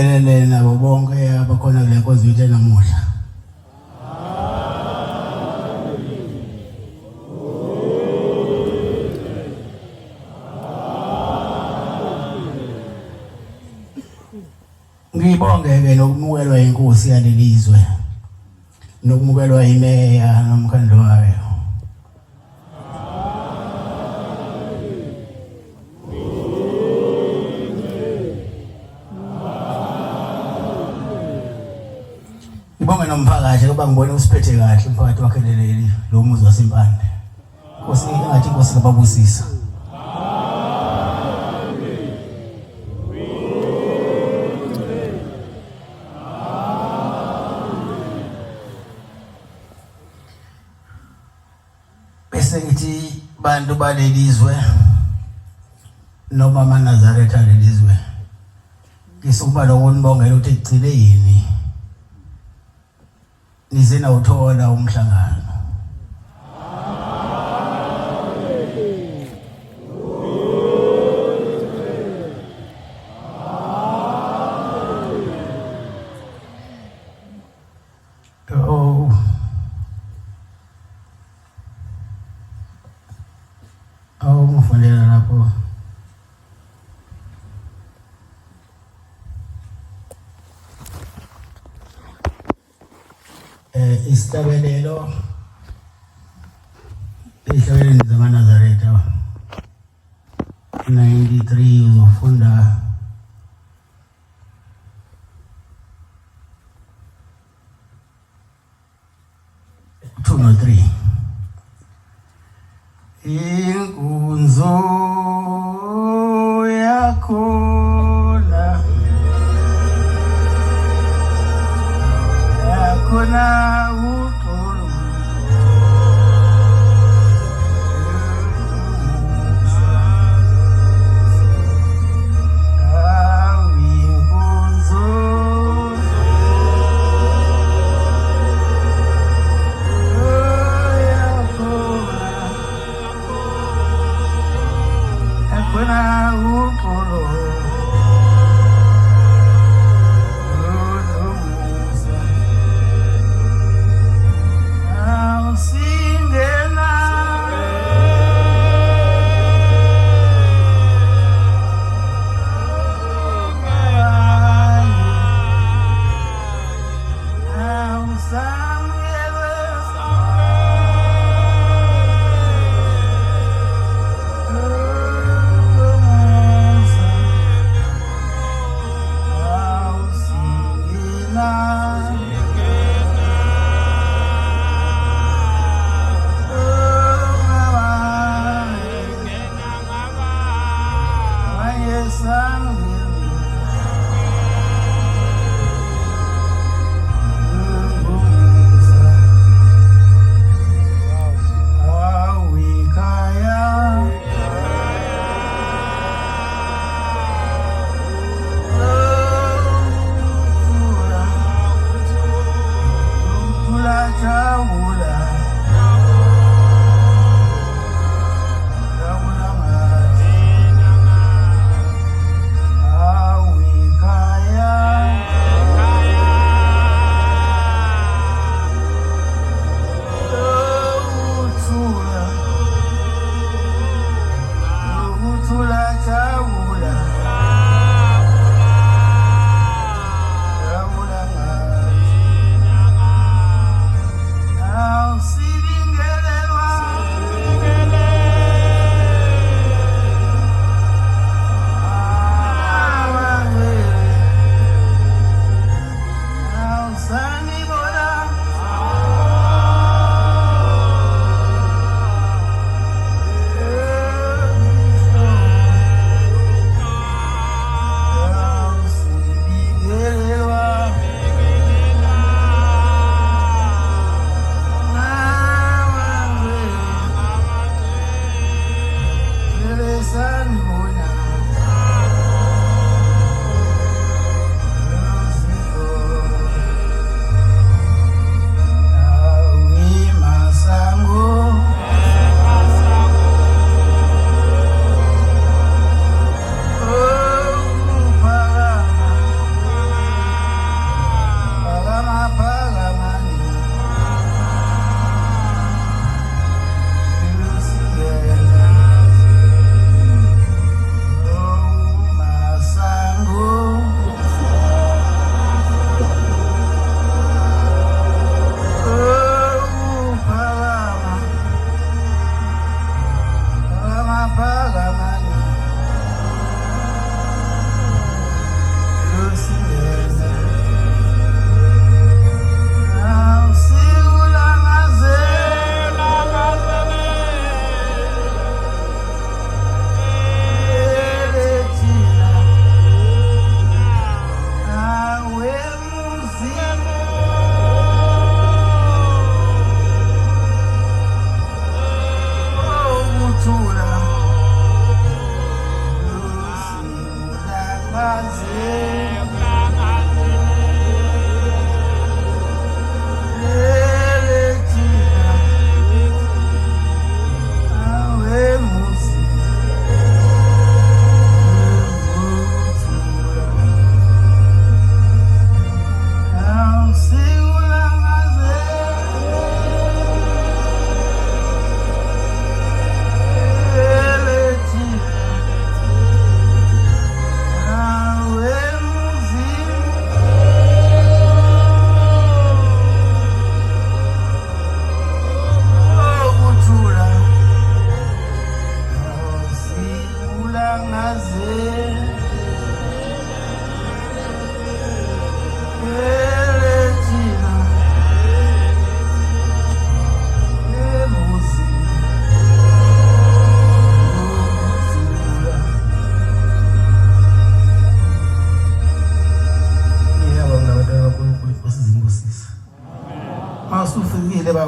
Sibingelele nabo bonke abakhona kule nkonzo yethu namuhla. Ngibonge-ke nokumukelwa inkosi yalelizwe nokumukelwa imeya nomkhandlu wayo. Ngibonge nomphakathi ngoba ngibona usiphethe kahle umphakathi wakhe leli lo muzi waseMpande. Nkosi ngathi inkosi kababusisa. Sengithi bantu balelizwe noma amaNazaretha lelizwe ngisukuba lokunibongela ukuthi ecile yini nize nawuthola umhlangano. Ngifundela lapho isitabelelo zamaNazaretha 93 uzofunda two no three. Inkunzo yakhona uxolo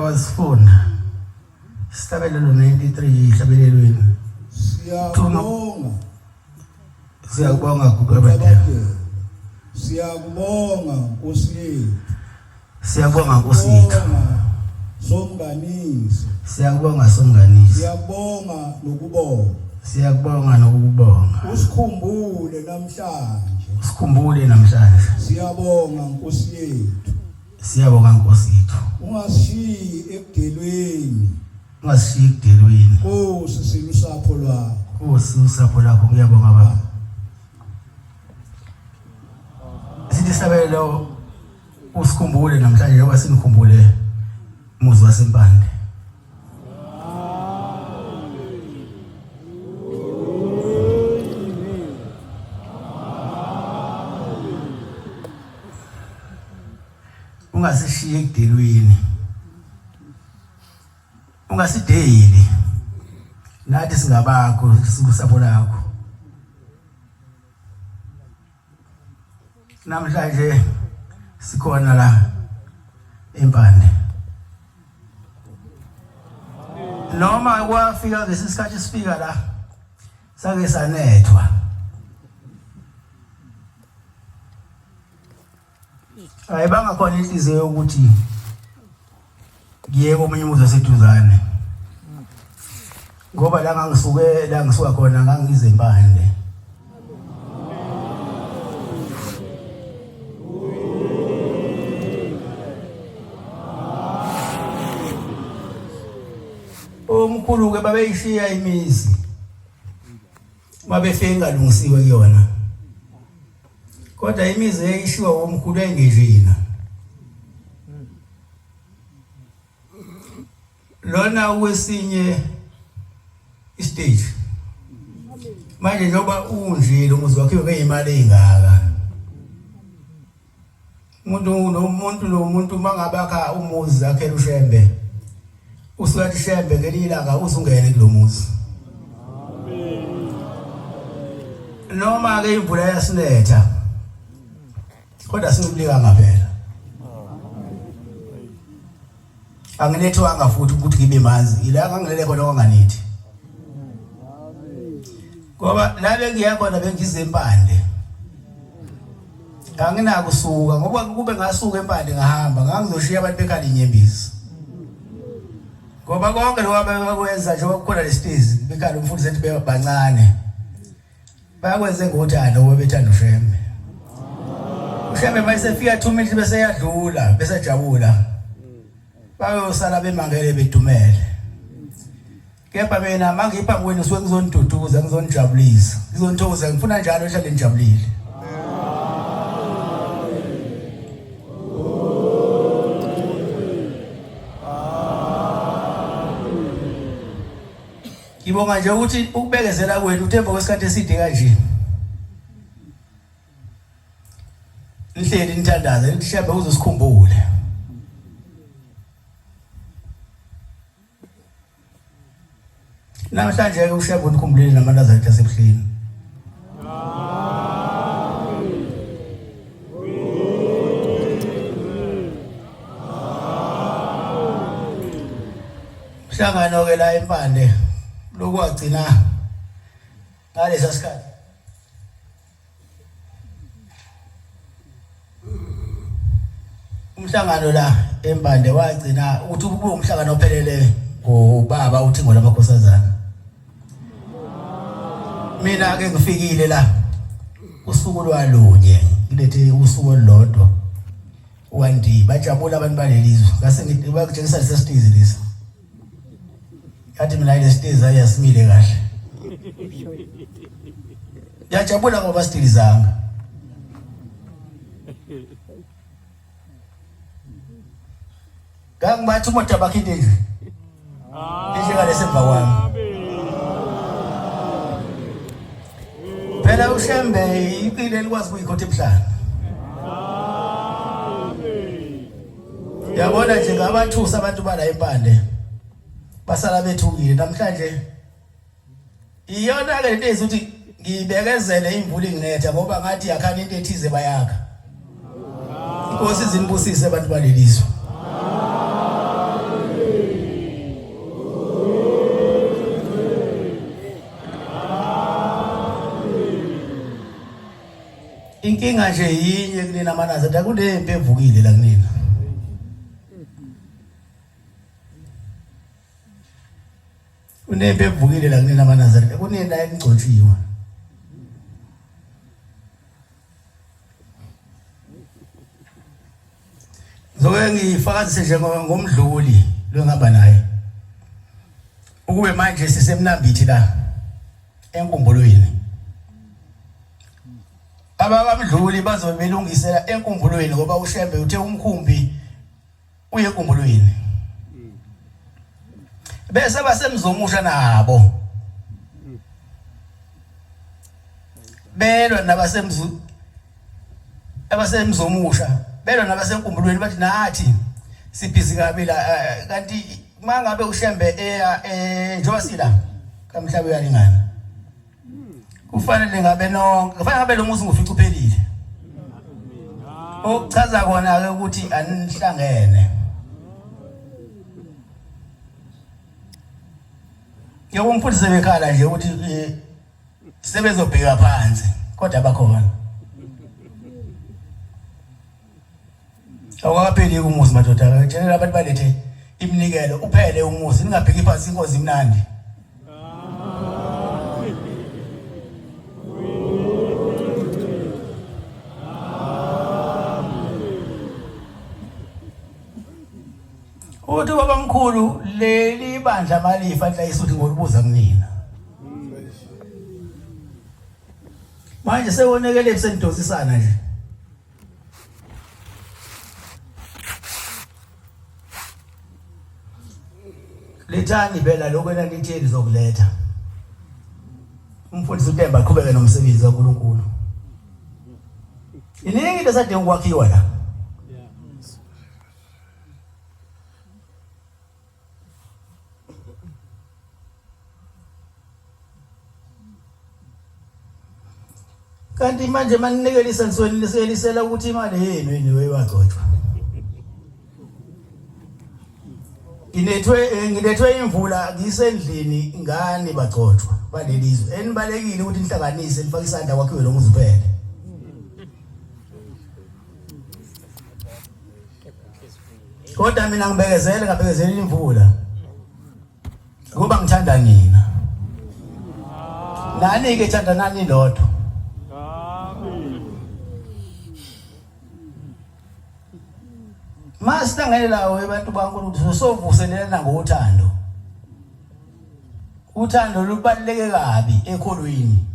wazifunda sihlabelelo 93 ihlabelelweni siyabonga kubabadala siyabonga Nkosi yethu siyabonga Nkosi yethu somnganisi siyabonga somnganisi siyabonga nokubonga usikhumbule namhlanje siyabonga Nkosi yethu ungashiyi ekudelweni Nkosi silusapho lwakho ngiyabonga baba sithi sabelo usikhumbule namhlanje njengoba sinikhumbule umuzi waseMpande ungasishiye ekudelweni ungasideyili nathi singabakho sikusapho lakho namhlanje sikhona la eMpande noma kwafika ngesikhathi sifika la sake sanethwa ayibanga khona inhliziyo ukuthi ngiye komunye umuzi waseduzane ngoba la ngisuka khona ngangize eMpande omkhulu ke babeyishiya imizi mabefika ngalungisiwe kuyona kodwa imizi eyishiwa omkhulu engejina lona wesinye istage manje njoba unje lo muzi wakhe ngeyimali engaka umuntu mangabakha umuzi akhe ushembe usukathi shembe ngelilanga usungene kulomuzi noma ke imvula yasinetha kodwa sinubuleka ngaphela anginethwanga futhi ukuthi ngibe manzi ila ngangilele khona wanganithi ngoba labe ngiyakhona bengize eMpande anginakusuka ngoba kube ngasuka eMpande ngahamba ngangizoshiya abantu bekhaya inyembezi ngoba konke lokwenza nje okukhona lesitizi bekhaya umfundisi ethi bebancane bayakwenze ngothando ngoba bethanda ushembe mayisefika 2 minutes bese yadlula bese jabula bayosala bemangele bedumele kepha mina mangipha kwenu suke ngizonduduza ngizonijabulisa ngizonithokoza ngifuna njalo ehlale nijabulile ngibonga nje ukuthi ukubekezela kwenu uthemba kwesikhathi eside kanje nihleli nithandaza nishembe uzosikhumbule namhlanje ke ushembe unikhumbulile namantombazane akhe asebuhleni mhlangano ke la eMpande lokwagcina ngalesa sikhathi umhlangano la eMpande wagcina ukuthi kube umhlangano ophelele ngobaba uThingo lamakhosazana mina ke ngifikile la usuku lwalunye ngilethe usuku olodwa wandi bajabula abantu balelizwe ngase ngithi bakutshengisa lesitizi lesi yathi mina lesitizi ayasimile kahle yajabula ngoba sitilizanga kangibathi umuntu abakhinde nje njengale semva kwami phela ushembe iqile likwazi ukuyikhotha ebuhlanga yabona nje ngabathusa abantu bala eMpande basala bethukile namhlanje iyona ke lento ezothi ngibekezele imvula inginetha ngoba ngathi yakhana into ethize bayakha Inkosi izinibusise abantu balelizwe inkinga nje yinye kunina amanazareta kunempi evukile la kunina. Kunempi evukile la kunina amanazareta kunina engcotshiwe. Zoke ngifakazise nje ngomdluli lo ngihamba naye. Ukube manje sisemnambithi la enkumbulweni. Abamdluli bazobe belungisela enkumbulweni ngoba uShembe uthe umkhumbi uye enkumbulweni. Bese basemzomusha nabo. Belwa abasemzomusha. Belwa nabasenkumbulweni bathi nathi sibhizi kabi la kanti mangabe uShembe njoba sila kamhlabe uyalingana. Kufanele ngabe nonke kufanele ngabe lo muzi ngofica uphelile. Okuchaza kona ke ukuthi anihlangene. Umfundisi bekhala nje ukuthi sebezobheka phansi kodwa bakhona. Awakapheli umuzi madoda akutshela abantu balethe iminikelo uphele umuzi ningabheki phansi inkozi imnandi. Uthi babamkhulu leli bandla malifa nhlayisuthi ngolibuza kunina. Manje sewonekele ebusendosisana nje. Lethani phela lokho enanitheni zokuletha. Umfundisi uTemba aqhubeke nomsebenzi kaNkulunkulu. Iningi lesadinga ukwakhiwa la. Kanti manje manikelisa nisweni liselisela ukuthi imali yenu weyagcotshwa. Ngilethwe imvula ngisendlini ngani bagcotshwa balelizwe. Enibalekile ukuthi inhlanganise nifake isandla kwakhiwe lo muzi phela. Kodwa mina ngabekezela imvula. Ngoba ngithanda nina. Nani ke thanda nani lodwa. Masihlangane lawo abantu baNkulunkulu sovuselelana ngothando. Uthando lubaluleke kabi ekholweni.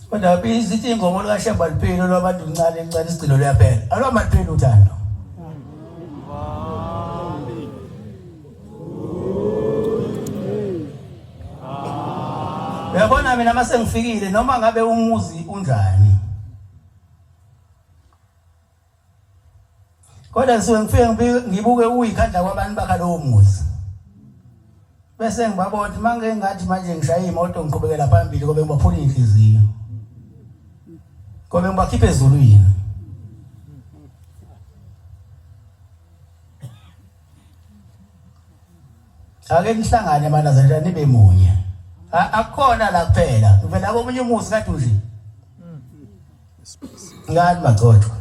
Kodwa bizithi ingoma likaShemba liphelo lwabantu ncane encane isigcino liyaphela. Alo maliphelo uthando. Uyabona mina mase ngifikile noma ngabe umuzi unjani. Kodwa ngisuke ngifike ngibuke uyikhanda kwabantu bakha lowo muzi. Bese ngibabona manje ngathi manje ngishaya imoto ngiqhubekela phambili ngoba ngibaphula inhliziyo. Ngoba ngibakhiphe ezulwini. Ake nihlangane amanazareta nibe munye. Akukhona la kuphela uvela komunye umuzi kade nje ngani bagcotshwa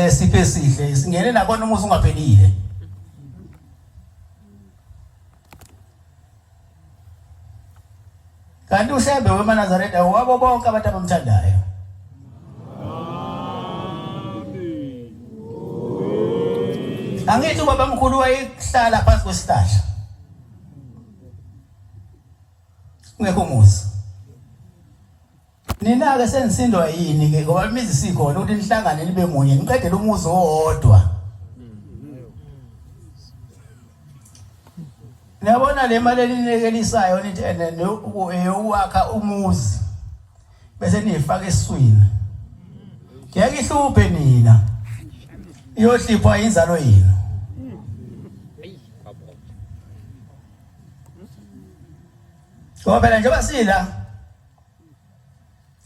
siphe sihle singene nakona umuzi ungaphelile. Kanti uShembe weManazareta wabo bonke abantu abamthandayo. Angithi ubaba mkhulu wayehlala phansi kwesihlahla ungekho umuzi. Nina ke senisindwa yini ke ngoba imizi sikhona ukuthi nihlangane nibe munye niqedele umuzi owodwa. Niyabona le mali elinekelisayo nithi uwakha umuzi bese niyifaka esiswini. Ngeke ihluphe nina. Iyohlipha inzalo yenu. Ngoba phela njengoba sila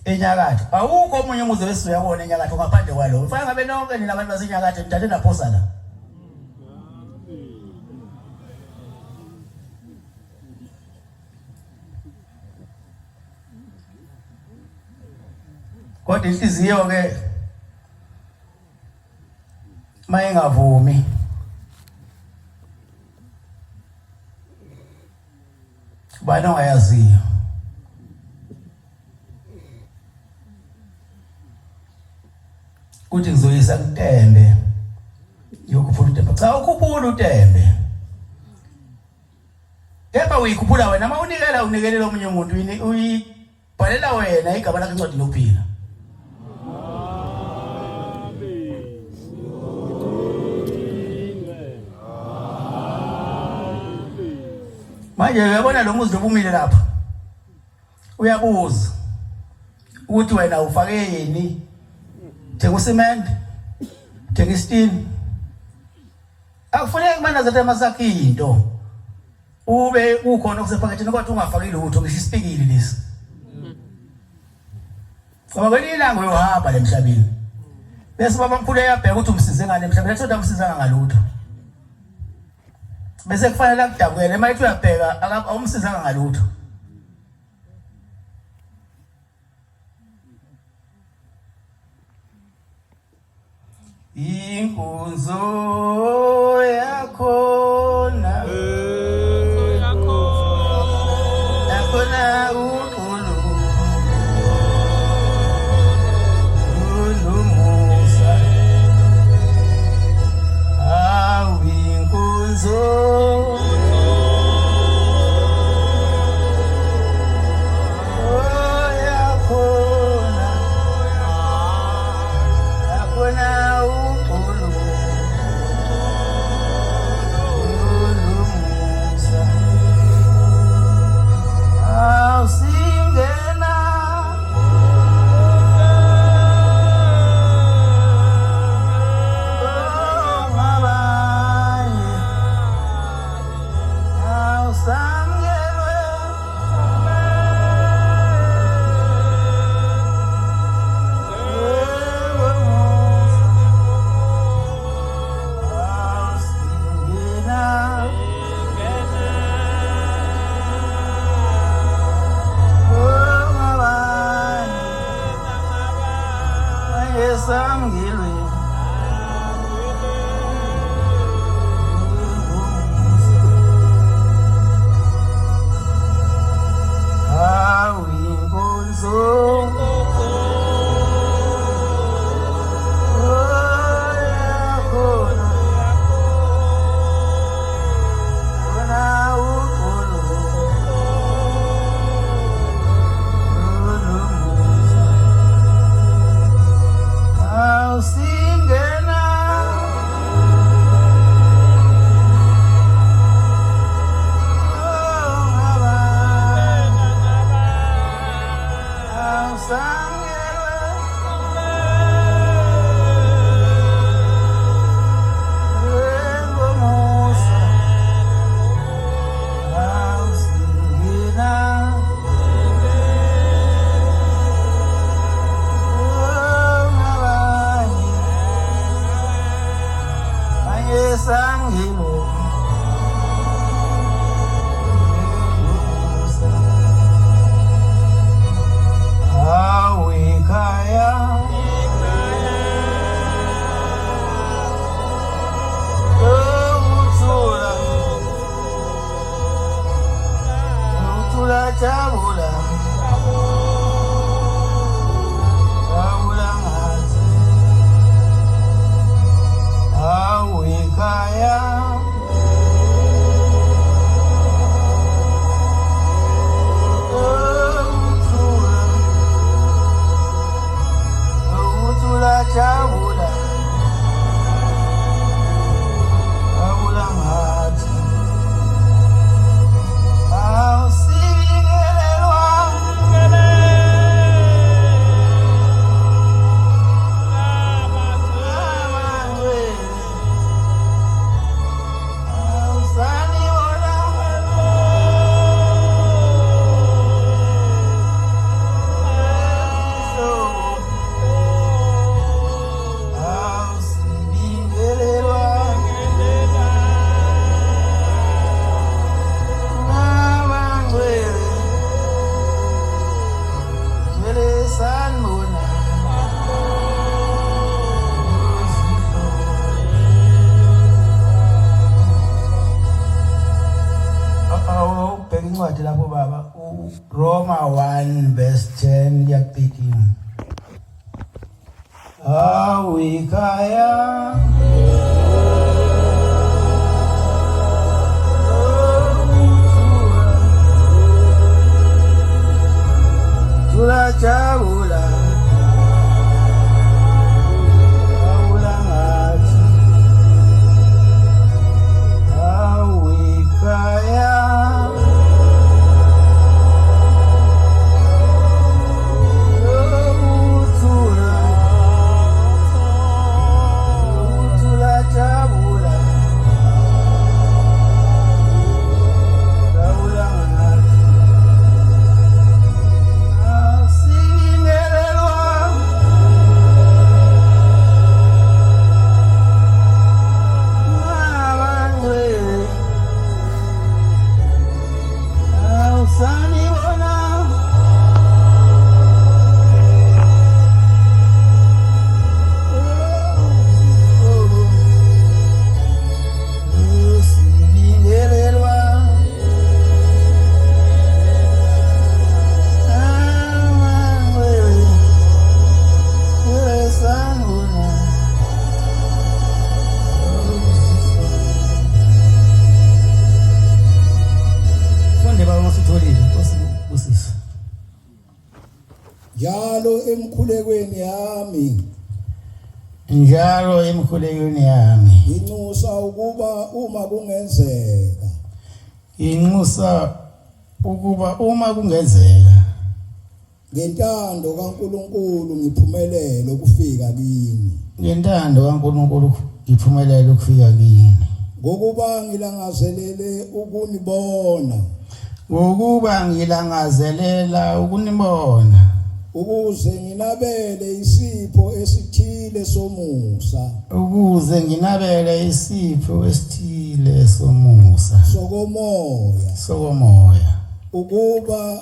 enyakatho awukho omunye umuzi wesiyabona enyakatho ngaphandle kwalo. Ufaka ngabe nonke nina abantu basenyakatho nithathe naphosa la. kodwa inhliziyo ke mayengavumi bani ongayaziyo kuthi ngizoyisa kuTembe yokukhuphula uTembe cha ukhuphula uTembe kepha uyikhuphula wena uma unikela unikelela omunye umuntu uyibhalela wena igama lakhe encwadini yokuphila manje uyabona lo muzi lobumile lapha uyabuza ukuthi wena ufake yini thenga usemende thenga istini akufanele kumana zathe masakhe into ube ukhona okusephaketheni kodwa ungafaki lutho ngisho isipikili lesi ngoba kwelinye ilanga uyohamba lemhlabeni bese babamkhulu eyabheka ukuthi umsize ngane emhlabeni ethoda umsizanga ngalutho bese kufanele akudabukele mayithi uyabheka awumsizanga ngalutho inkunzo yakhona yakhona uqulu unumusa awinkunzo Roma 1 verse 10 yakupekini. Awikaya Tula jabula Jabula ngaji Awikaya njalo emkhulekweni yami inxusa ukuba uma kungenzeka ngentando kaNkuluNkulu ngiphumelele ukufika kini ngokuba ngilangazelela ukunibona ukuze nginabele isipho esithile somusa sokomoya ukuba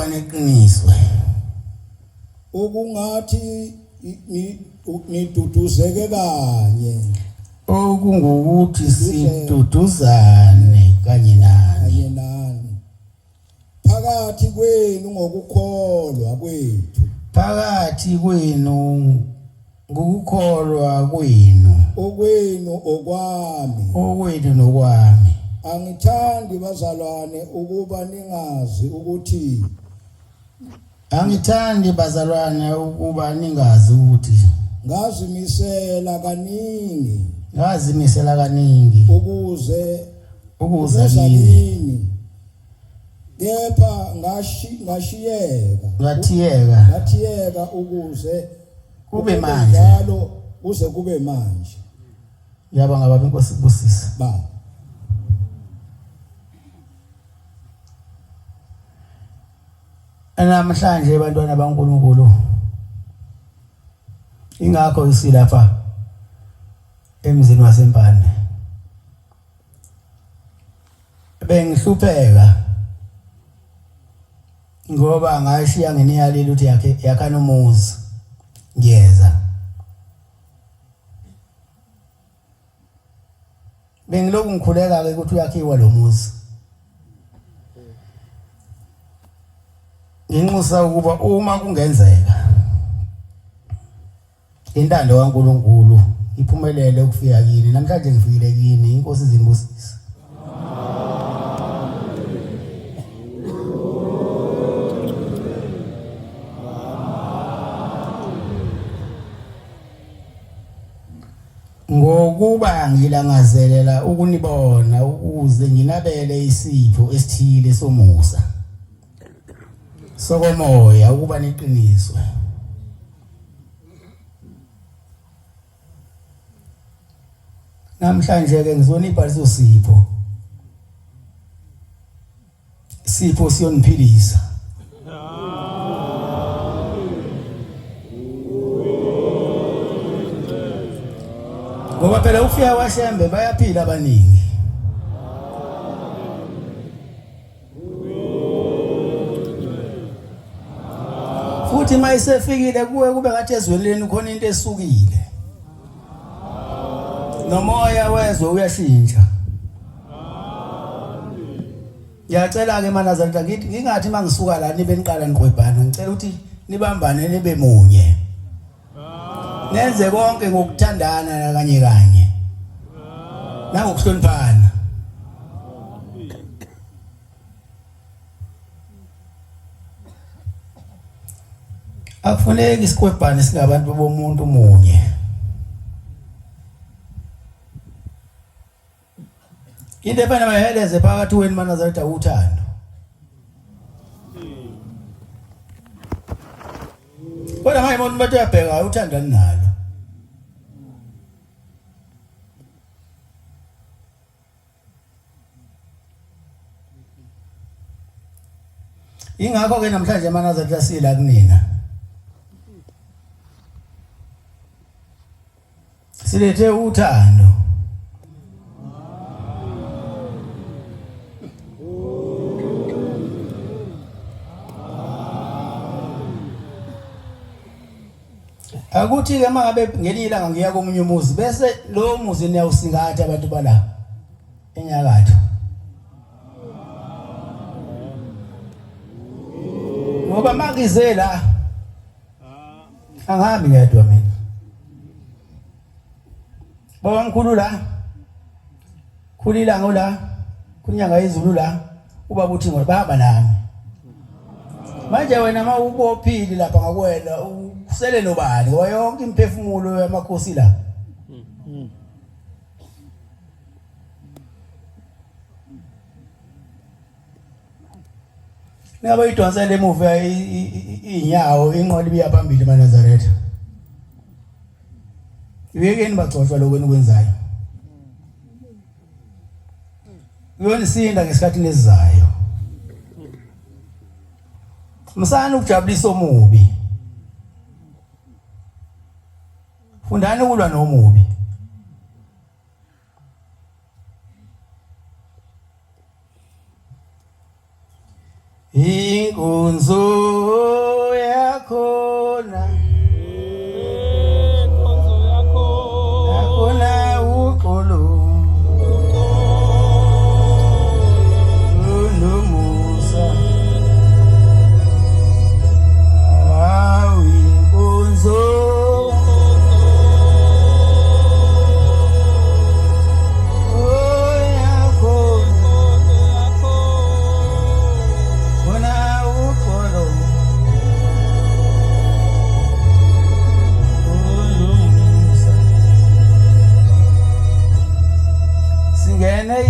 niqiniswe okungathi niduduzeke kanye okungukuthi siduduzane kanye nani phakathi kwenu ngokukholwa kwethu okwenu nokwami angithandi bazalwane ukuba ningazi ukuthi ngazimisela kaningi ukuze kini kepha ngathiyeka ukuze kube manje njalo kuze kube manje. Ngiyabonga baba inkosi kubusisa. Ba namhlanje abantwana baNkulunkulu ingakho isilapha emzini waseMpande bengihlupheka ngoba ngashiya ngeniyaleli uthi yakhana umuzi ngiyeza bengiloku ngikhuleka ke ukuthi uyakhiwa lo muzi nginxusa ukuba uma kungenzeka intando kaNkulunkulu iphumelele ukufika kini namhlanje ngifikile kini inkosi izimbusisa. Ngokuba ngilangazelela ukunibona ukuze nginabele isipho esithile somusa sokomoya ukuba niqiniswe namhlanje ke ngizonipha leso sipho siyoniphilisa ngoba phela ufika kwaShembe bayaphila abaningi futhi mayisefikile kuwe kube ngathi ezweni khona into esukile nomoya wezwe uyashintsha Ngiyacela ke manazalita ngithi ngingathi mangisuka la nibe niqala niqwebhana ngicela ukuthi nibambane nibe munye. Nenze konke ngokuthandana kanye kanye. Nangokuhloniphana. Akufuneki isikwebhane singabantu bomuntu munye. Into efana mayiheleze phakathi wenu manazalita uthando. Kodwa manje umuntu bathi uyabheka uthando nalo. Ingakho ke namhlanje manazalita sila kunina. Silethe uthando. Akuthi ke mangabe ngelilanga ngiya komunye umuzi bese lo muzi niyawusingatha abantu bala enyakatho. Ngoba mangize la angahambi ngedwa mina. Baba mkhulu la. Khulila ngola. Kunyanga izulu la. Ubaba uthi ngoba bahamba nami. Manje wena mawubophili lapha ngakwena usele nobani ngoba yonke imphefumulo yamakhosi la. Ngabe idonsele emuva inyawo inqola ibiya phambili maNazaretha. Yekeni bagcotshwa lokho enikwenzayo. Uyonisinda ngesikhathi nesizayo. Msana ukujabulisa omubi. Fundani ukulwa nomubi. Inkonzo yakhona. Inkonzo yakhona. Yakhona uqolo.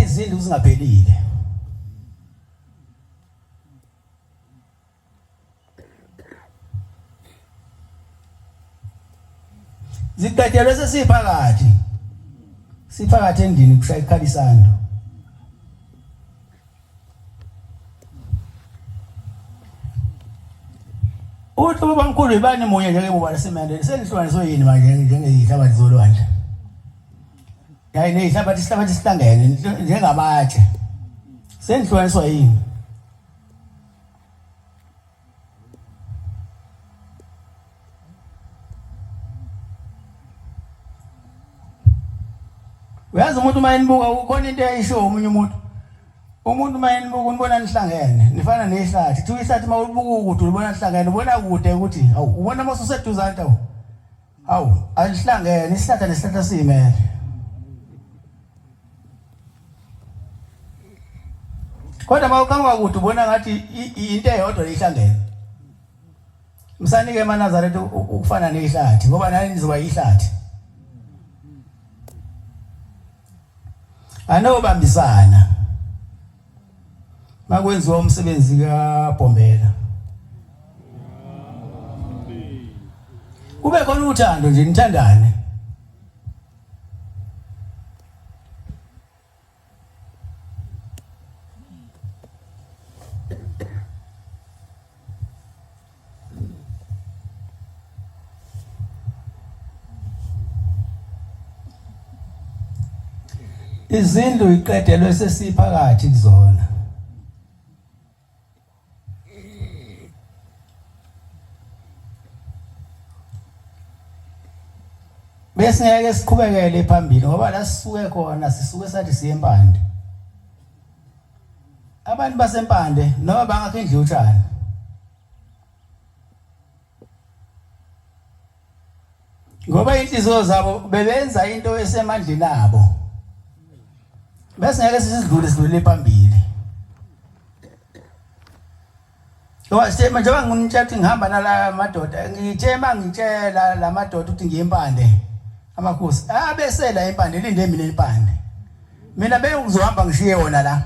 Izinto zingaphelile. Zikathelwe sesiphakathi. Siphakathi endini kushaya ikhalisando. Uthi baba mkhulu ibani munye njengebubala semandeni senihlukaniswe yini manje njengezihlabathi zolwandle. Yayi nezihlabathi sihlangene njengabatshe. Senihlukaniswa yini? Uyazi umuntu mayenibuka ukhona into eyisho omunye umuntu. Umuntu mayenibuka unibona nihlangene nifana nehlathi. Thi ihlathi mawubuka ukuthi ubona nihlangene ubona kude ukuthi awu ubona masuseduzana tawo. Awu alihlangene isihlahla nesihlahla siyimele. Kodwa mawukanga ukuthi ubona ngathi into eyodwa ihlangene. Msanike maNazaretha ukufana nehlathi ngoba nani nizoba ihlathi. Anobambisana. Makwenziwa umsebenzi kaBhombela. Kube khona uthando nje nithandane. Izindlu iqedelwe sesiphakathi kuzona. Bese ngeke siqhubekele phambili ngoba la sisuke khona sisuke sathi siye empande. abantu basempande noma bangakho indlu utshani ngoba inhliziyo zabo bebenza into esemandleni abo bese ngeke sidlule phambili ngoba sithema njengoba nginitshathi ngihamba nala madoda ngithema ngitshela la madoda ukuthi ngiyempande amakhosi abesela impande linde mina impande mina bengizohamba ngishiye yona la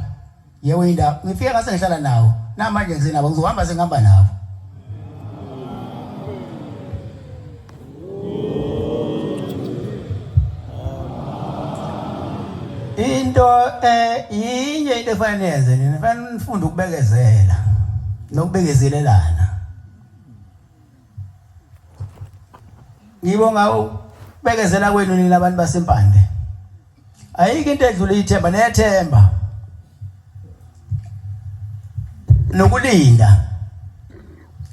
yewe indaba ngifike ngase ngihlala nawo namanje ngisenabo ngizohamba sengihamba nawo into yinye into efanele yenze nina kufanele nifunde ukubekezela nokubekezelelana ngibonga ukubekezela kwenu nina abantu basempande ayikho into edlula ithemba nethemba nokulinda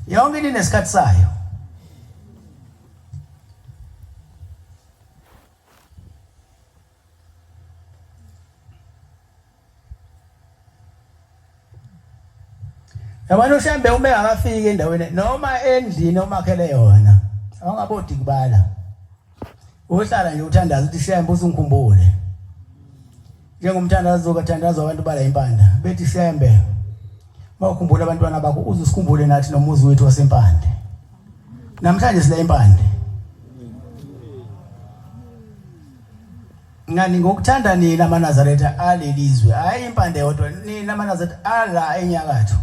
yonke into inesikhathi sayo yabona uShembe uma engakafiki endaweni noma endlini omakhele yona awungabodi kubala uhlala nje uthandaza ukuthi Shembe usungikhumbule njengomthandazo kathandaza abantu bala impanda bethi Shembe mawukhumbula abantwana bakho uzusikhumbule nathi nomuzi wethu wasempande namhlanje sila impande ngani ngokuthanda nina amaNazaretha alelizwe hayi impande yodwa nina amaNazaretha ala enyakatho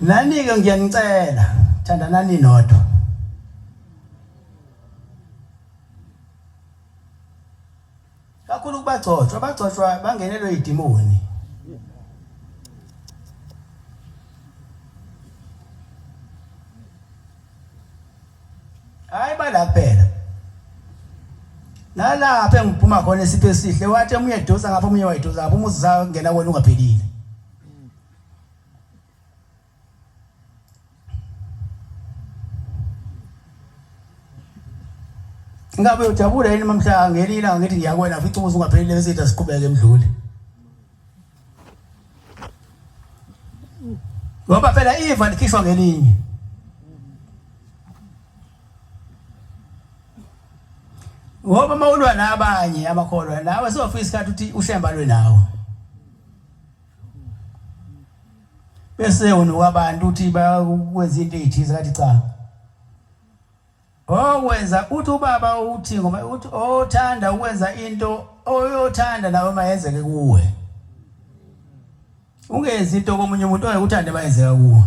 nani-ke ngiyanicela thandanani nodwa kakhulu kubagcotshwa bangenelwe idimoni hayi balaphela nalapha engiphuma khona esipho esihle wathi omunye edosa ngapha omunye wayidosa ngapha umuzi zayo ngena wena ungaphelile ngabe ujabula yini mamhla ngelila ngithi ngiyakwena futhi umuzi ungaphelile bese ithi asiqhubeke emdlule ngoba phela iva likhishwa ngelinye ngoba mawulwa nabanye amakholwa nawe sofika isikhathi uthi uShembe alwe nawe bese unokabantu uthi bakwenza into ezithize kathi cha wenza uthi ubaba uthi ngoba uthi othanda ukwenza into oyothanda nawe mayenzeke kuwe ungenzi into komunye umuntu oyekuthanda bayenzeka kuwe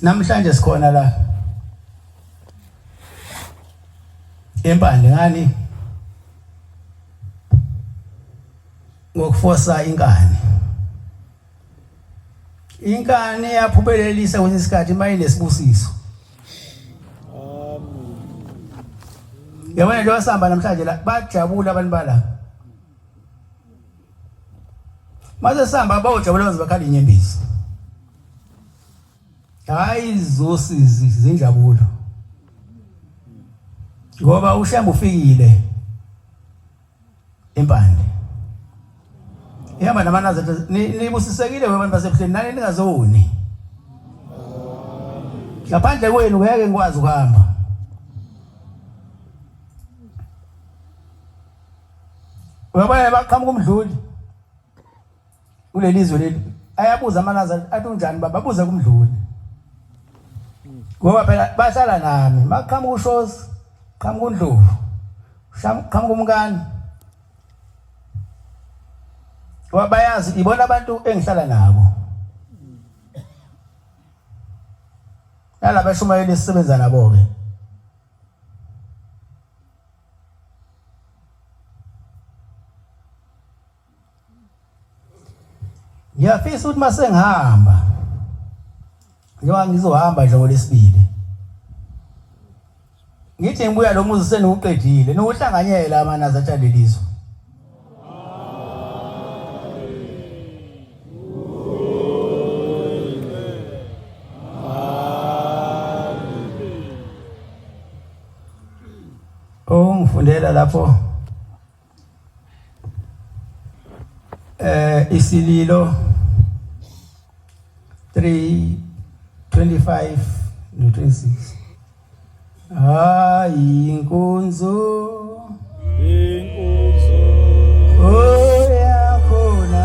namhlanje sikhona la empande ngani ngokufosa inkani yaphubelelisa kwesinye isikhathi mayinesbusiso yabona nje wasamba namhlanje la bajabula abantu bala mase samba bawujabula baze bakhala inyembezi hayi zosizi zinjabulo ngoba uShembe ufikile empande yaba namanazatha nibusisekile abantu basebuhleni nani ningazoni ngaphandle kwenu ngeke ngikwazi ukuhamba uyabona baqhamuka umdluli kulelizwe leli ayabuza amanazatha athi unjani baba babuza kumdluli ngoba phela bahlala nami maqhamuka uShozi qhamuka uNdlovu qhamuka uMkani wabayazi ibona abantu engihlala nabo nalaba eshumayeli sisebenza nabo ke ngiyafisa ukuthi mase ngihamba njengoba ngizohamba nje ngolesibili ngithi ngibuya lo muzi seniwuqedile niwuhlanganyela amanazatha lelizwe ongifundela lapho isililo 3:25 no 26 inkunzo yakhona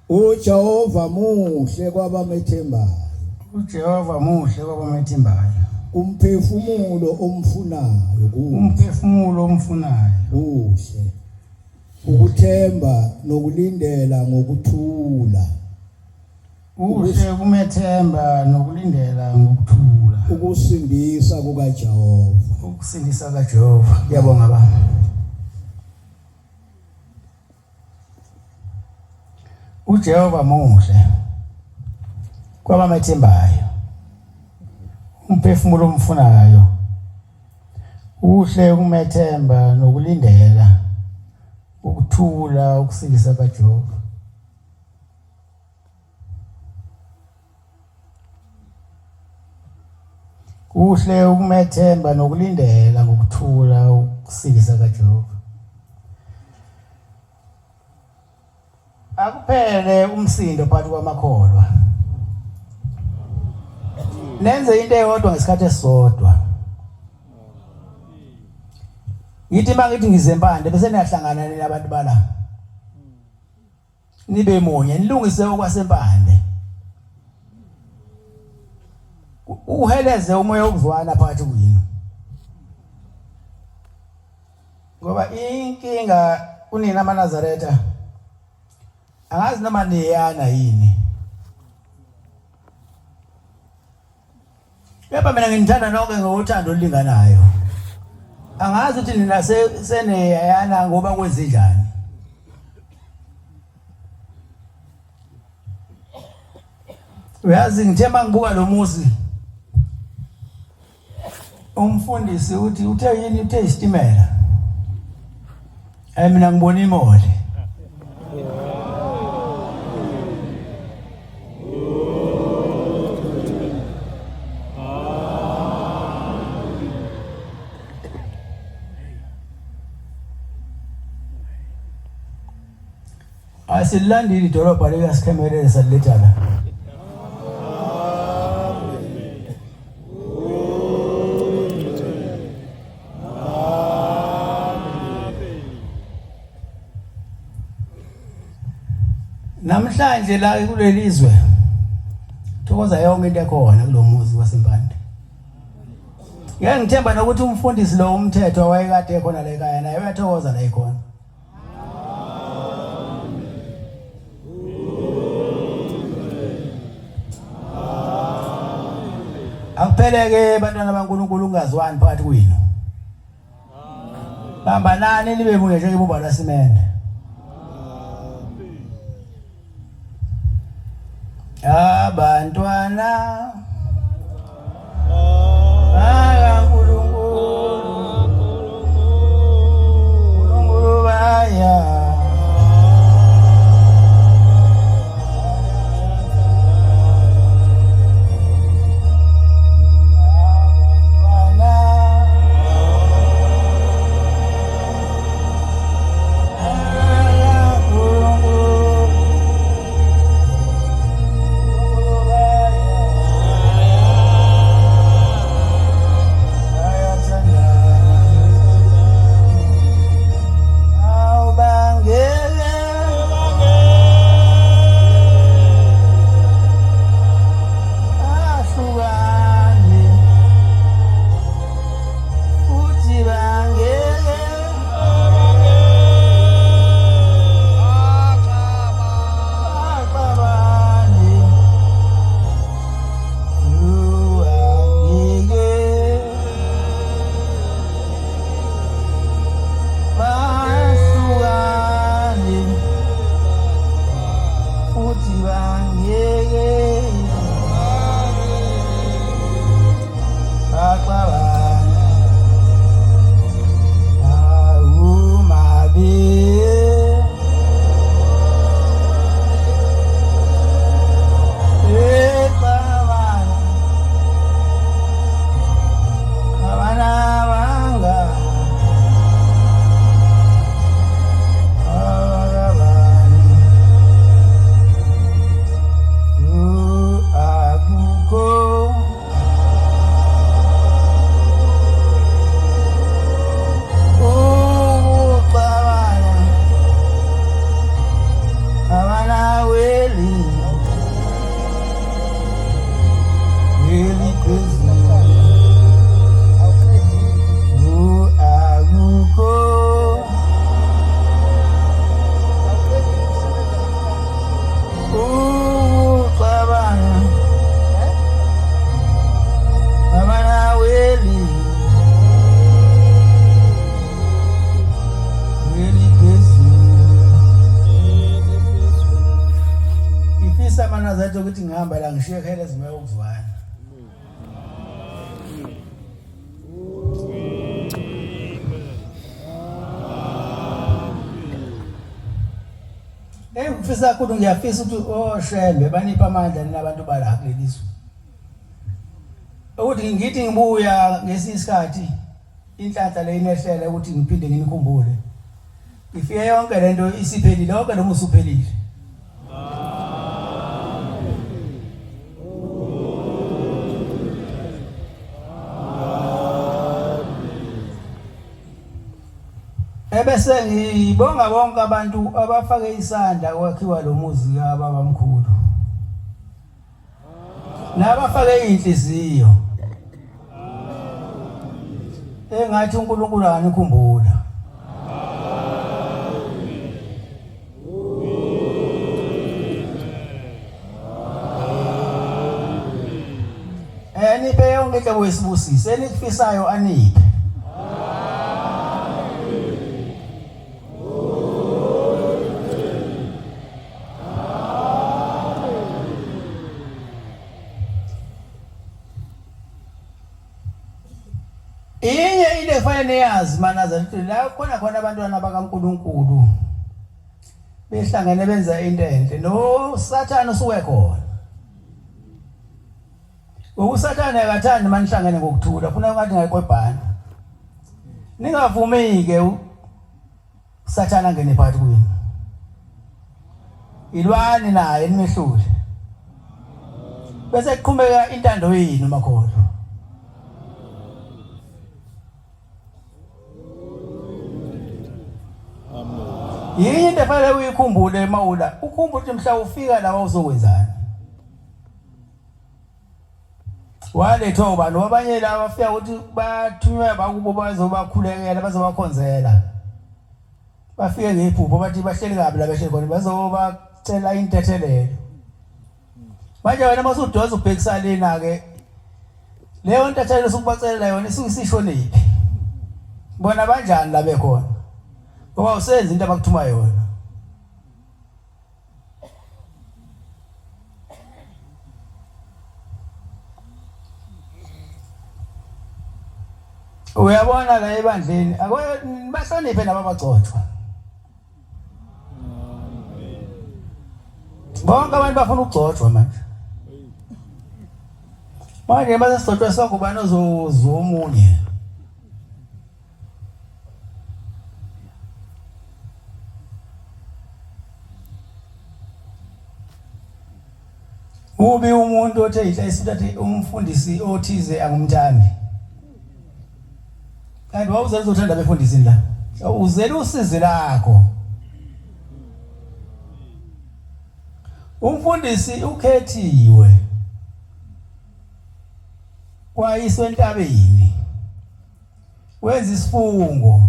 uJehova muhle kwabamethembayo. uJehova muhle kwabamethembayo. Umphefumulo omfunayo kuhle. umphefumulo omfunayo kuhle. Ukuthemba nokulindela ngokuthula. uhle kumethemba nokulindela ngokuthula. Ukusindisa kukaJehova. ukusindisa kaJehova. Ngiyabonga baba. uJehova muhle kwabamethembayo. umphefumulo omfunayo uhle kumethemba nokulindela ukuthula ukusindisa kaJehova. uhle ukumethemba nokulindela ngokuthula ukusindisa kaJehova. akuphele umsindo phakathi kwamakholwa. nenze into eyodwa ngesikhathi esisodwa. ngithi mangithi ngizempande bese niyahlangana nabantu bala nibe munye nilungise okwasempande. uheleze umoya wokuzwana phakathi kwenu. ngoba inkinga unina amaNazaretha angazi noma niyana yini. Kepha mina ngithanda nonke ngothando olinganayo. Angazi ukuthi nina seneyana ngoba kwenze njani. Uyazi ngithemba ngibuka lo muzi. Umfundisi uthi uthe yini uthe isitimela. Mina ngibona imoli. Asilandile idolobha likaSikhemelele salilethala. Namhlanje la kulelizwe thokoza yonke into ekhona kulomuzi waseMpande. Ngeke ngithemba nokuthi umfundisi lo umthetho wayekade ekhona la ekhaya naye uyathokoza la ekhona. Akupheleke bantwana baNkulunkulu ungazwani phakathi kwenu. Bamba nani libe munye njengebumba lasimende. Abantwana Nkulunkulu baya Nkulunkulu ukuthi ngihamba la ngishiye ekhaya ezime ukuvana ngifisa ukuthi ngiyafisa ukuthi Shembe banipha amandla nabantu bala kulelizwe ukuthi ngithi ngibuya ngesisikhathi inhlanhla le inehlela ukuthi ngiphinde nginikhumbule ifike yonke lento isiphelile lonke lo musuphelile ebese ngibonga bonke abantu abafake isandla kwakhiwa lo muzi kababamkhulu nabafake inhliziyo engathi uNkulunkulu akanikhumbula eniphe yonke into wesibusise enikufisayo aniphe inye into efanele yazi manaza lithi la khona abantwana bakaNkulunkulu behlangene benza into enhle no Sathane usuke khona uSathane akathandi manihlangene ngokuthula funa ngathi ngayiqwebhana ningavumi-ke uSathane angene phakathi kwenu ilwani naye nimehlule bese kuqhubeka intando yenu makhono yini into efanele uyikhumbule mawula ukhumbule ukuthi mhla ufika la uzokwenzani waletho ubani wabanye la bafika ukuthi bathunywe bakubo bazobakhulekela bazobakhonzela bafike ngephupho bathi bahleli kabi la behleli khona bazobacela intethelelo manje wena masudoza ubhekisalena ke leyo ntethelelo sokubacelela yona isisho nephi bona banjani la bekhona ngoba usenza into abakuthuma yona uyabona la ebandleni bahloniphe nababagcotshwa bonke abantu bafuna ukugcotshwa manje basesigcotshwa sakho bani ozomunye ubi umuntu othe ihlayithi umfundisi othize angumthandi kanti wawuzela uzothanda befundisini la uzela usizi lakho umfundisi ukhethiwe wayiswe entabeni wenza isifungo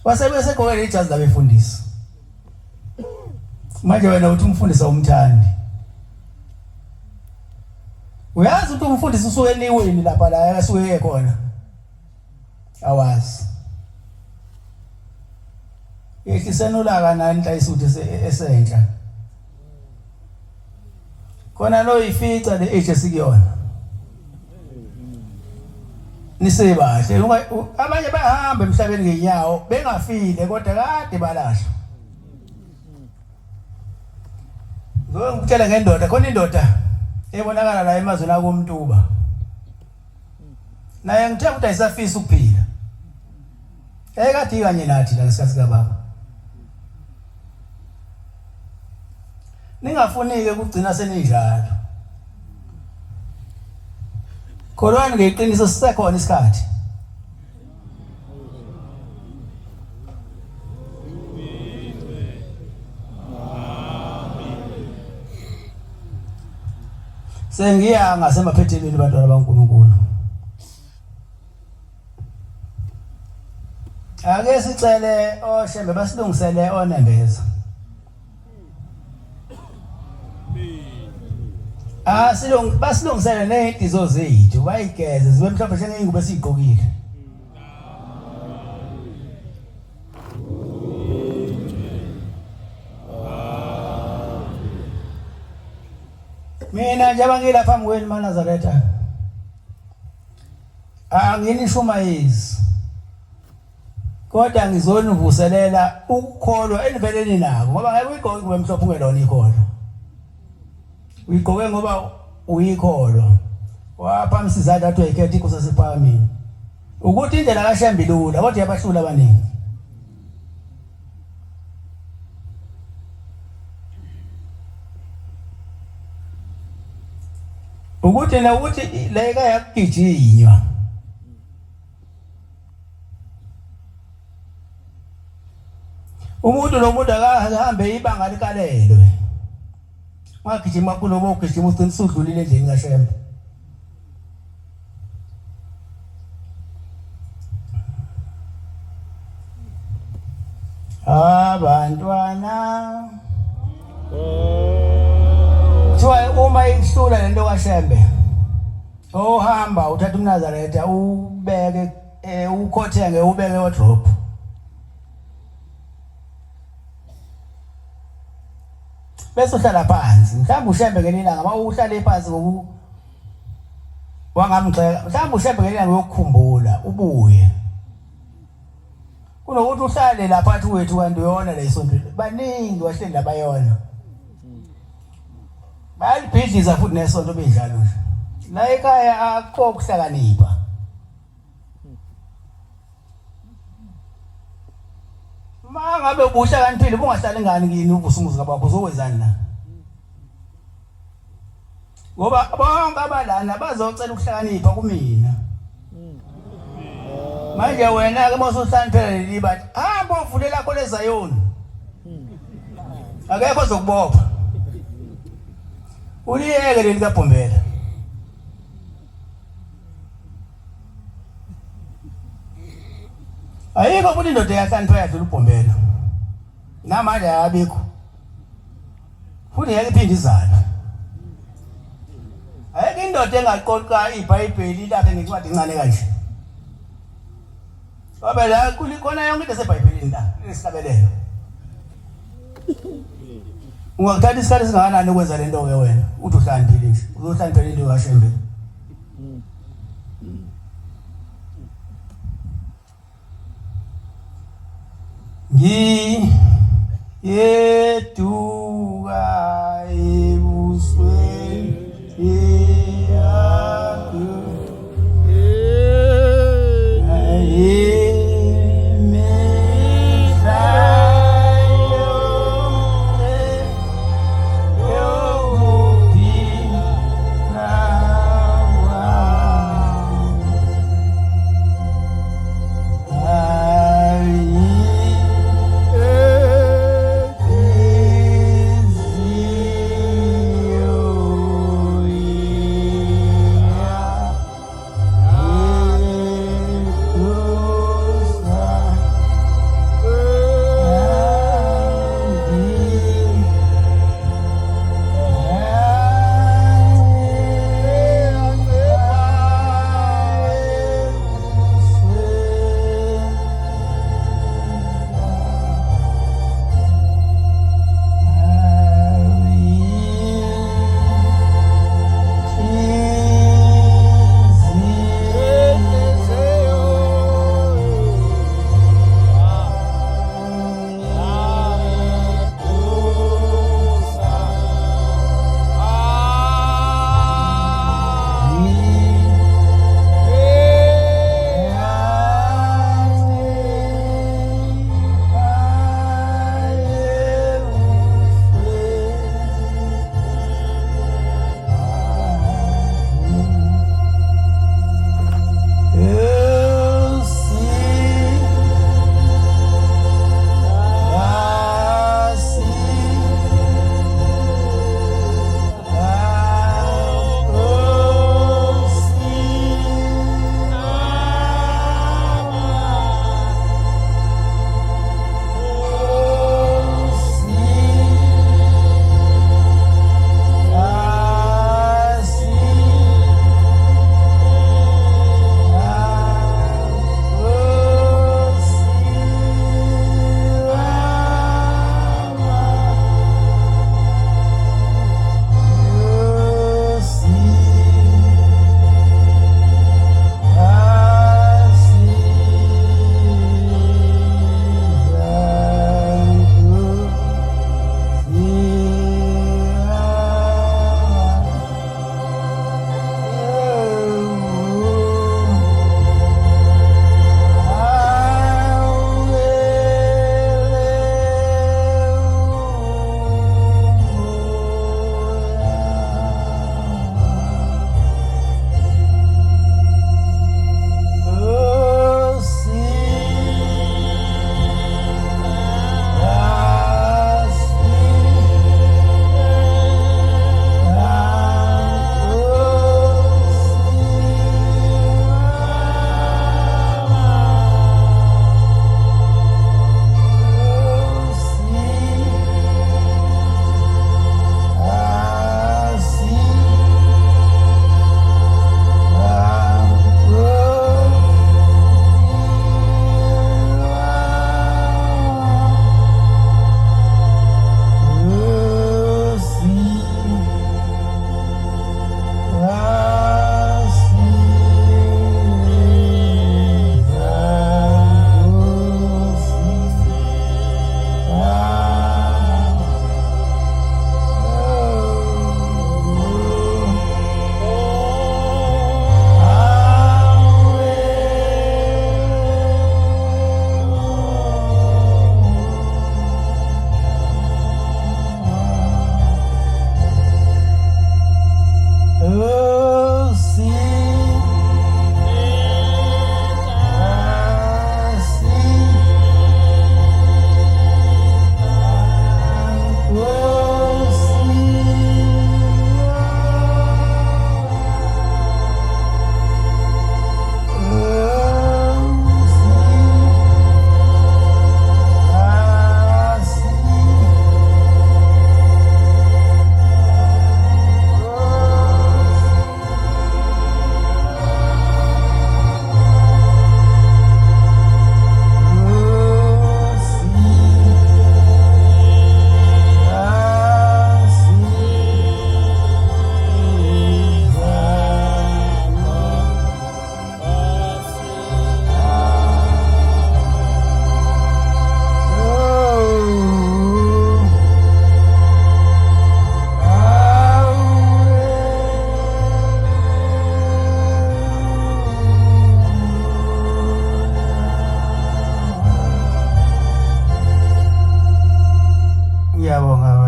wasebese kokela ijazi labefundisi manje wena uthi umfundisi awumthandi uyazi ukuthi umfundisi usuke eniweni lapha la asuke khona awazi yehlisenula kanani isuthu esentsha khona lo ifica le age esikuyona nisebahle abanye bahamba emhlabeni ngenyawo bengafile kodwa kade balahla ngikutshela ngendoda khona indoda ebonakala la emazweni akoMtuba naye ngithe ukuthi ayisafisa ukuphila ekade kanye nathi la ngesikhathi kababa ningafunike ukugcina seninjalo kholwani ngeqiniso sisekhona isikhathi sengiya ngasemaphethelweni bantwana baNkulunkulu ake sicele oshembe basilungisele onembeza basilungisele nezinto zethu bayigeze zibe mhlophe njengeyingubo esiyigqokile mina njengoba ngilapha phambi kwenu maNazaretha anginishumayezi kodwa ngizonivuselela ukukholwa eniveleni nako ngoba ngeke uyigqoke kube mhlophe ungelona ikholwa uyigqoke ngoba uyikholwa wapha msizathu athi uyikhetha inkosi yasephakameni ukuthi indlela kaShembe ilula kodwa yabahlula abaningi ukuthi la eka yakugijinywa umuntu nomuntu akahambe ibanga likalelwe wagijima kulobo ugijima ucinisa udlulile endlini kaShembe abantwana uma ihlula lento kaShembe ohamba uthatha uMnazaretha ubeke ukhothenge ubeke wardrobe bese uhlala phansi mhlawumbe uShembe ngelilanga uma uhlale phansi ngoku wangamgxeka mhlawumbe uShembe ngelilanga uyokukhumbula ubuye kunokuthi uhlale lapha athi wethu kanti uyona le isonto baningi wahleli labayona bayalibhidliza futhi nesonto benjalo nje la ekhaya akho ukuhlakanipha mangabe ubuhlakaniphile bungahlali ngani kini ubusumuzi kababa uzokwenzani la ngoba bonke abalana bazocela ukuhlakanipha kumina manje wena ke mawusuhlaniphela leli bathi hamba uvulela lakho leZayoni akekho ozokubopha uliyeke leli kaBhombela ayikho futhi indoda yahlaniphela yadlula uBhombela namanje ayabikho futhi ngeke iphinde izale ayikho indoda engaqoqa iBhayibheli lapha ngencwadi encane kanje ngoba la kulikhona yonke into eseBhayibhelini la esihlabelelo ungakuthatha isikhathi singakanani ukwenza lento ke wena uthi uhlaniphile nje uzohlaniphela into kaShembe yeduka ebusweni yakho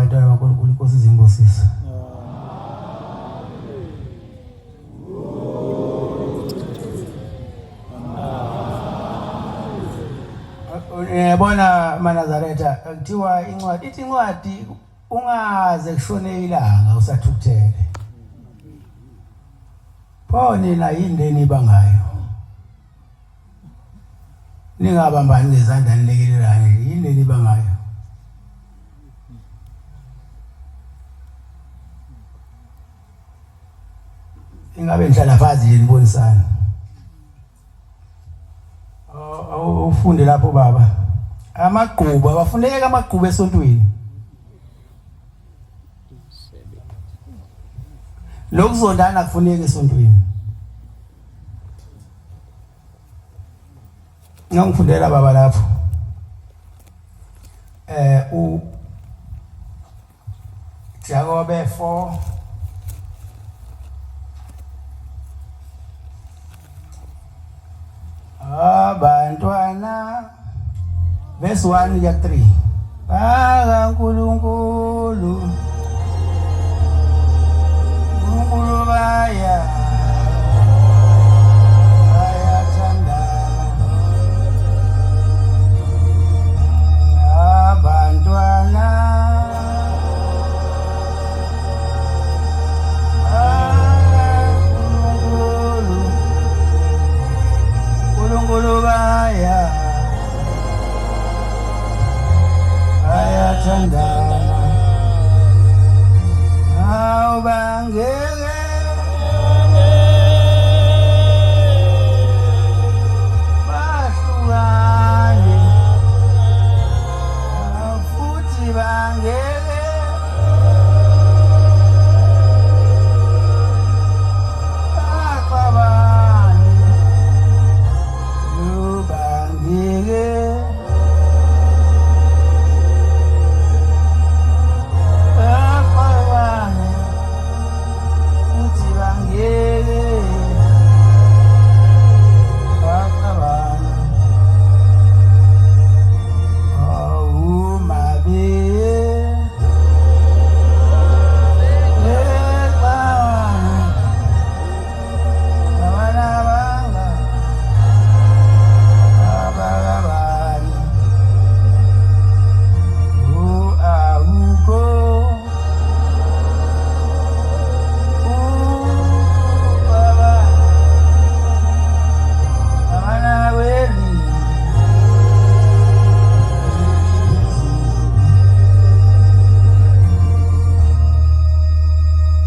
abantwana baNkulunkulu inkosi izimbusise. Uyabona Manazaretha kuthiwa incwadi ungaze kushone ilanga usathukuthele. Pho nina yindeni bangayo. Ningabambani ngezandla nilekelelane yindeni bangayo. Ingabe nihlala phansi nje nibonisana. Ufunde lapho baba. Amagqubu abafundeka amagqubu esontweni. Lokuzondana kufuneka esontweni. Ngangifundela baba lapho. Jakobe 4 abantwana verse 1 ya 3 bakaNkulunkulu uNkulunkulu bayathandana abantwana uNkulunkulu bayathandana awubangeke bahlukane futhi bangeke baxabane ubangeke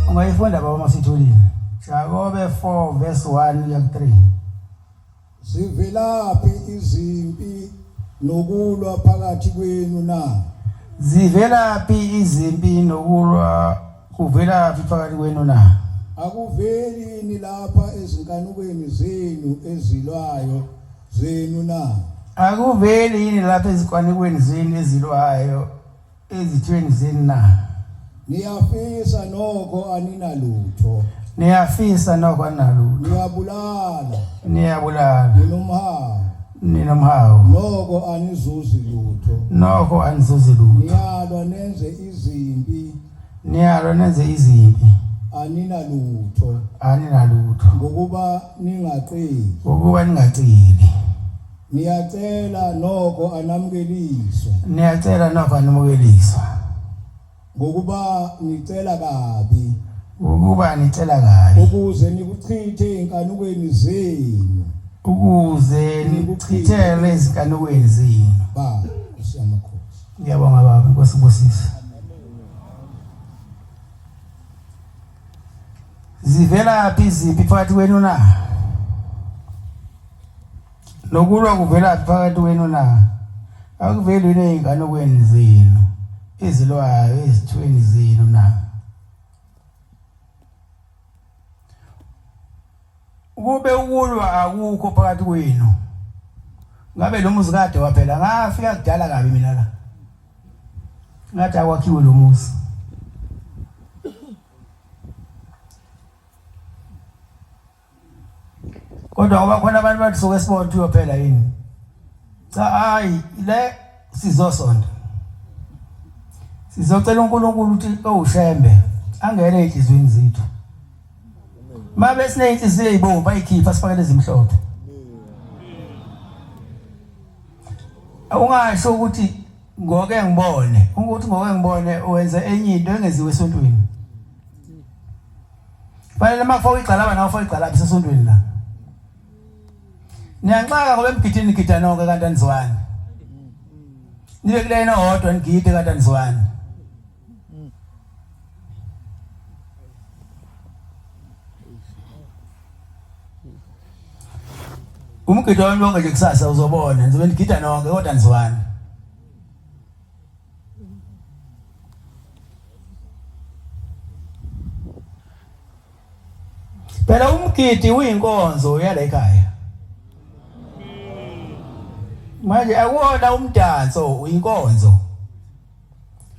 ungayifunda baba masitholile. Jakobe 4 verse 1 ya 3. Zivelaphi izimpi nokulwa phakathi kwenu na? Zivelaphi izimpi nokulwa kuvelaphi phakathi kwenu na? Akuveli ni lapha ezinkanukweni zenu ezilwayo zenu na? Akuveli yini lapha ezinkanukweni zenu ezilwayo ezithweni zenu na? Niyafisa noko aninalutho. Niyafisa noko aninalutho. Niyabulala. Ninomhawu. Noko anizuzi lutho. Niyalwa nenze izimpi. Aninalutho. Ngokuba ningaceli. Niyacela noko anamukeliswa. Ngokuba nicela kabi. Ukuze nikuchithe enkanukweni zenu. Baba, siyamakhosi. Ngiyabonga baba, inkosi ibusise. Zivelaphi izimpi phakathi kwenu na? Nokulwa kuvelaphi phakathi kwenu na? Akuveli yini enkanukweni zenu ezilwayo ezithweni zenu na? Kube ukulwa akukho phakathi kwenu. Ngabe lo muzi kade waphela ngafika kudala kabi mina la. Ngathi akwakhiwe lo muzi. Kodwa ngoba khona abantu bathi soke sibona uyophela yini. Cha hayi le sizosonda. Sizocela uNkulunkulu ukuthi owushembe angene ezinhlizweni zethu. Mabe sineyinhliziyo ezibomvu ayikhipha sifakele ezimhlophe. Ungasho ukuthi ngoke ngibone, ukuthi ngoke ngibone wenza enye into engeziwe esontweni. Fanele makufaka igxalaba nawe ufaka igxalaba esontweni la. Niyanxaka ngoba emgidini ngida nonke kanti anizwani. Nibe kulena hodwa ngide kanti anizwani. Umgido wami lonke nje kusasa uzobona nizobe nigida nonke kodwa nizwani. Phela umgidi uyinkonzo yala ekhaya. Manje akuwona umdanso uyinkonzo.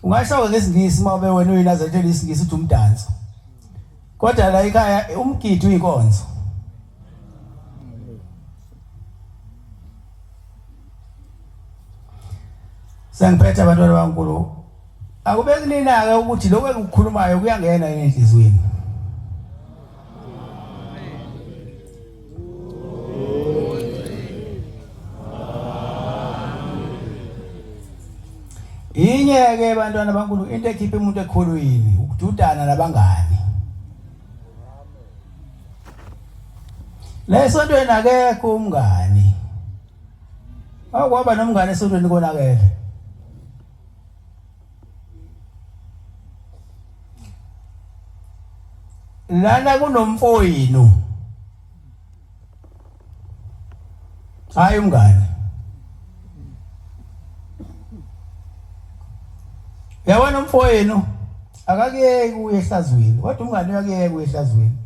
Ungasho ngesingisi uma ube wena uyinazethela isingisi uthi umdanso. Kodwa la ekhaya umgidi uyinkonzo. Sengiphethe abantwana baNkulunkulu. Akubeki nina ke ukuthi lokho engikukhulumayo kuyangena enhlizweni. Inyeke abantwana baNkulunkulu into ekhipha umuntu ekholweni ukududana nabangani. Lesontweni akekho umngani. Akwaba nomngane esontweni konakele. Lana kunomfowenu. Hayi umngane. Yabona umfowenu akakuyeki uye ehlazweni kodwa umngane uyakuyeka uye ehlazweni.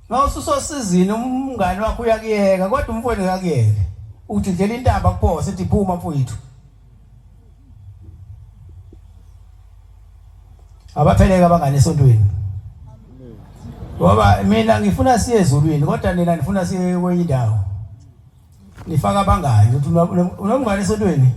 Mawususosizini umngane wakho uyakuyeka kodwa umfowenu uyakuyeka. Uthi ndlela intaba kuphose ethi phuma mfowethu. Abapheleka abangane esontweni. Ngoba mina ngifuna siye ezulwini kodwa nina nifuna siye kwenye indawo. Nifaka abangane uthi unomngane esontweni.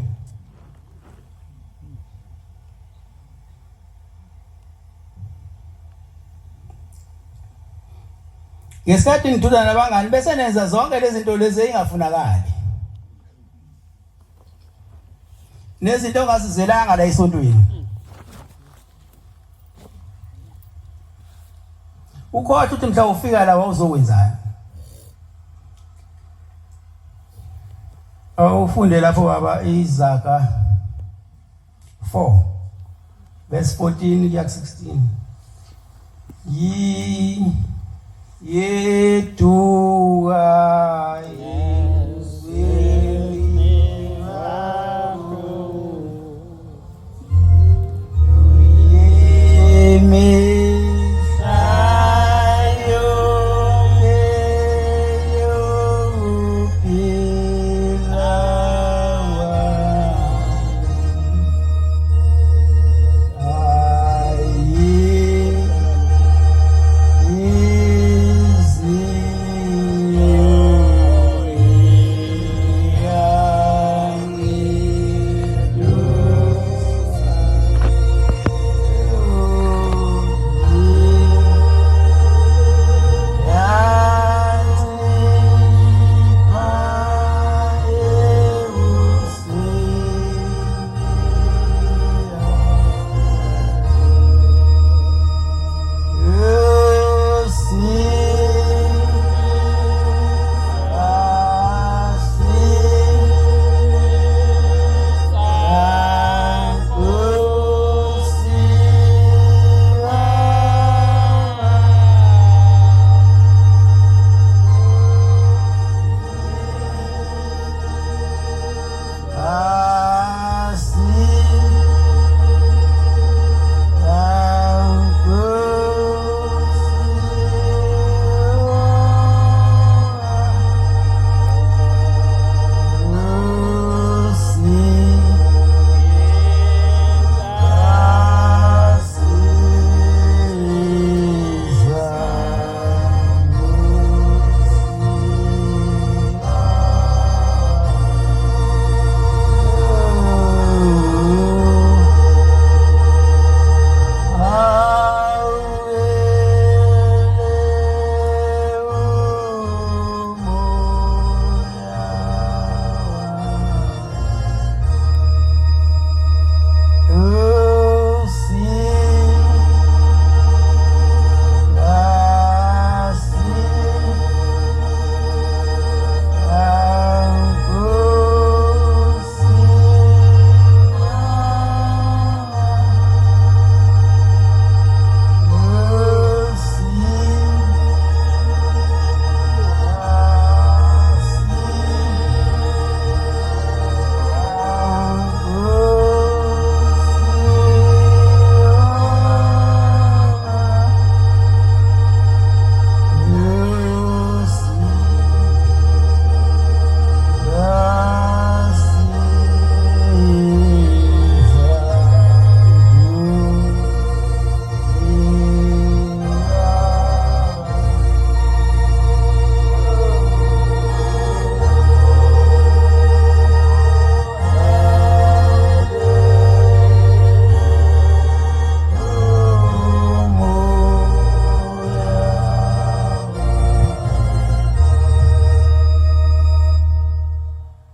Ngesikhathi ngidudana nabangani bese nenza zonke lezi zinto lezi engafunakali. Nezinto ongasizelanga la esontweni. Ukhothi uthi mhla ufika la wawuzokwenzani. Ufunde lapho baba iZaga 4 verse 14 kuya 16. Yeduka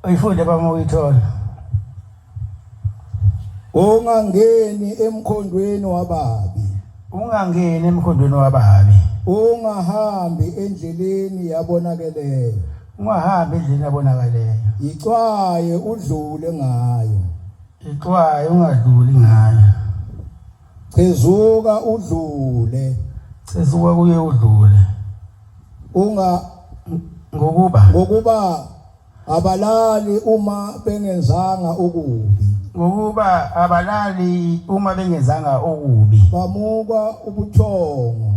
uyifunde bama uyithola. Ungangeni emkhondweni wababi. Ungangeni emkhondweni wababi. Ungahambi endleleni yabonakeleyo. Ungahambi endleleni yabonakeleyo. Ixwaye udlule ngayo. Ixwaye ungadluli ngayo. Cezuka udlule. Cezuka kuye udlule. Ngokuba abalali uma bengenzanga ukubi. Ngokuba abalali uma bengenzanga okubi. Bamuka ubuthongo.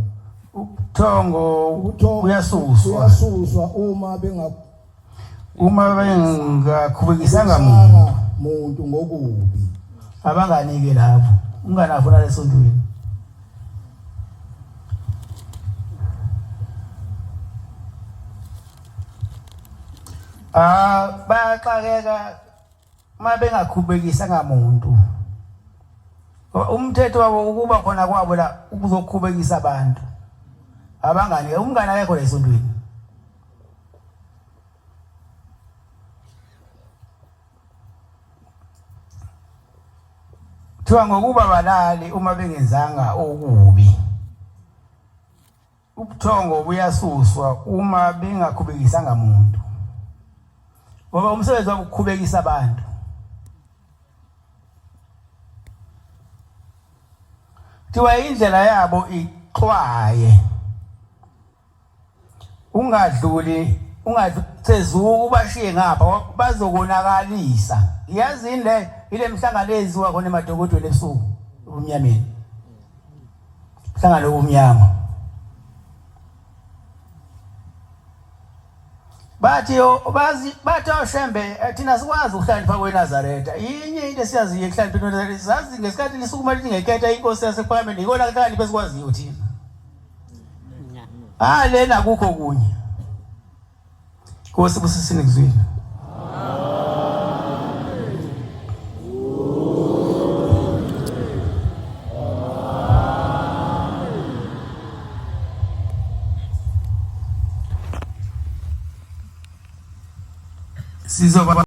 Ubuthongo buyasuswa uma bengakhubekisanga muntu ngokubi. Abanganike lapho unganafuna lesontweni. Baxakeka mabengakhubekisanga muntu. Umthetho wabo ukuba khona kwabo la ukuzokhubekisa abantu. Abanganike umngane akekho lesontweni. Thiwa ngokuba balali uma bengenzanga okubi. Ubuthongo buyasuswa uma bengakhubekisanga muntu. Ngoba umsebenzi wabo ukukhubekisa abantu. Thiwa indlela yabo ixwaye. Ungadluli cezuka ubashiye ngapha bazokonakalisa. Yazi ile mhlangano eziwa khona emadokodweni ebusuku umnyameni. Mhlangano omnyama. Bathi oshembe thina sikwazi ukuhlala kweNazaretha. Inye into esiyaziyo ukuhlala kweNazaretha sazi ngesikhathi lisukuma lithi ngekhetha inkosi yasePhakameni ikona kanti besikwaziyo thina. Lena kukho kunye. Nkosi busisini kuzwini. Sizoba